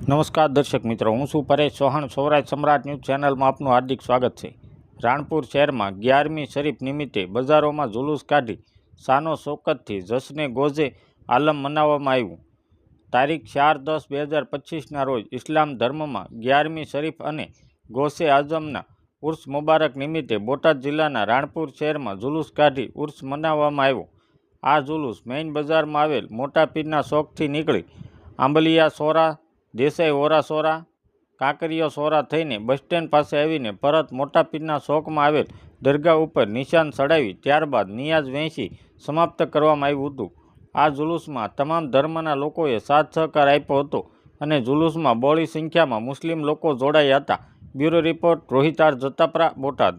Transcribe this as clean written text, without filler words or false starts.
નમસ્કાર દર્શક મિત્રો, હું છું પરેશ ચૌહાણ. સૌરાષ્ટ્ર સમ્રાટ ન્યૂઝ ચેનલમાં આપનું હાર્દિક સ્વાગત છે. રાણપુર શહેરમાં 11મી શરીફ નિમિત્તે બજારોમાં જુલુસ કાઢી શાનો શૌકતથી જશ્ને ગોજે આલમ મનાવવામાં આવ્યું. તારીખ 4/10/2025ના રોજ ઇસ્લામ ધર્મમાં 11મી શરીફ અને ગૌસે આઝમના ઉર્સ મુબારક નિમિત્તે બોટાદ જિલ્લાના રાણપુર શહેરમાં જુલુસ કાઢી ઉર્સ મનાવવામાં આવ્યો. આ જુલુસ મેઇન બજારમાં આવેલ મોટા પીરના ચોકથી નીકળી આંબલિયા સોરા, દેસાઈ ઓરા સોરા, કાંકરિયો સોરા થઈને બસ સ્ટેન્ડ પાસે આવીને પરત મોટા પીરના ચોકમાં આવેલ દરગાહ ઉપર નિશાન ચડાવી ત્યારબાદ નિયાઝ વહેંચી સમાપ્ત કરવામાં આવ્યું હતું. આ જુલુસમાં તમામ ધર્મના લોકોએ સાથ સહકાર આપ્યો હતો અને જુલુસમાં બહોળી સંખ્યામાં મુસ્લિમ લોકો જોડાયા હતા. Bureau report, Rohit R Jatapara, Botad.